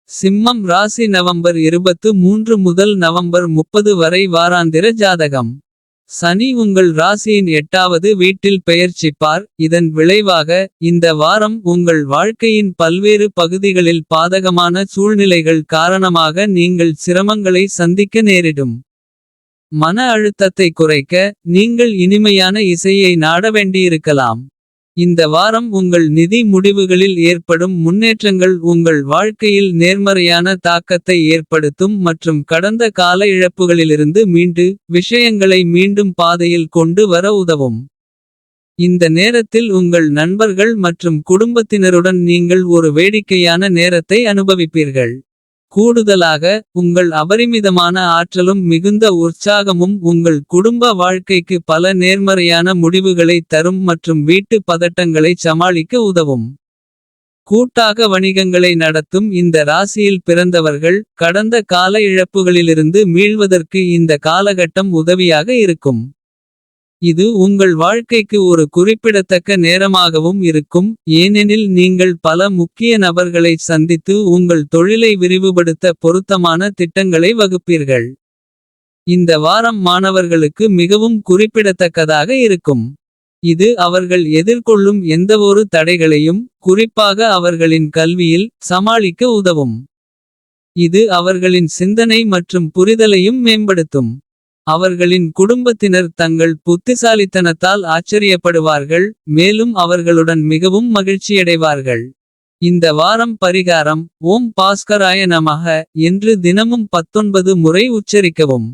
சிம்மம் ராசி நவம்பர் 23 முதல் நவம்பர் 30 வரை வாராந்திர ஜாதகம். சனி உங்கள் ராசியின் 8வது வீட்டில் பெயர்ச்சிப்பார். இதன் விளைவாக இந்த வாரம் உங்கள் வாழ்க்கையின் பல்வேறு பகுதிகளில் பாதகமான சூழ்நிலைகள் காரணமாக நீங்கள் சிரமங்களை சந்திக்க நேரிடும். மன அழுத்தத்தை குறைக்க நீங்கள் இனிமையான இசையை நாட வேண்டியிருக்கலாம். இந்த வாரம் உங்கள் நிதி முடிவுகளில் ஏற்படும் முன்னேற்றங்கள் உங்கள் வாழ்க்கையில் நேர்மறையான தாக்கத்தை ஏற்படுத்தும் மற்றும் கடந்த கால இழப்புகளிலிருந்து மீண்டு விஷயங்களை மீண்டும் பாதையில் கொண்டு வர உதவும். இந்த நேரத்தில் உங்கள் நண்பர்கள் மற்றும் குடும்பத்தினருடன் நீங்கள் ஒரு வேடிக்கையான நேரத்தை அனுபவிப்பீர்கள். கூடுதலாக உங்கள் அபரிமிதமான ஆற்றலும் மிகுந்த உற்சாகமும் உங்கள் குடும்ப வாழ்க்கைக்கு பல நேர்மறையான முடிவுகளை தரும் மற்றும் வீட்டு பதட்டங்களை சமாளிக்க உதவும். கூட்டாக வணிகங்களை நடத்தும் இந்த ராசியில் பிறந்தவர்கள் கடந்த கால இழப்புகளிலிருந்து மீள்வதற்கு இந்த காலகட்டம் உதவியாக இருக்கும். இது உங்கள் வாழ்க்கைக்கு ஒரு குறிப்பிடத்தக்க நேரமாகவும் இருக்கும். ஏனெனில் நீங்கள் பல முக்கிய நபர்களை சந்தித்து உங்கள் தொழிலை விரிவுபடுத்த பொருத்தமான திட்டங்களை வகுப்பீர்கள். இந்த வாரம் மாணவர்களுக்கு மிகவும் குறிப்பிடத்தக்கதாக இருக்கும். இது அவர்கள் எதிர்கொள்ளும் எந்தவொரு தடைகளையும் குறிப்பாக அவர்களின் கல்வியில் சமாளிக்க உதவும். இது அவர்களின் சிந்தனை மற்றும் புரிதலையும் மேம்படுத்தும். அவர்களின் குடும்பத்தினர் தங்கள் புத்திசாலித்தனத்தால் ஆச்சரியப்படுவார்கள். மேலும் அவர்களுடன் மிகவும் மகிழ்ச்சியடைவார்கள். இந்த வாரம் பரிகாரம் ஓம் பாஸ்கராய நமஹ என்று தினமும் 19 முறை உச்சரிக்கவும்.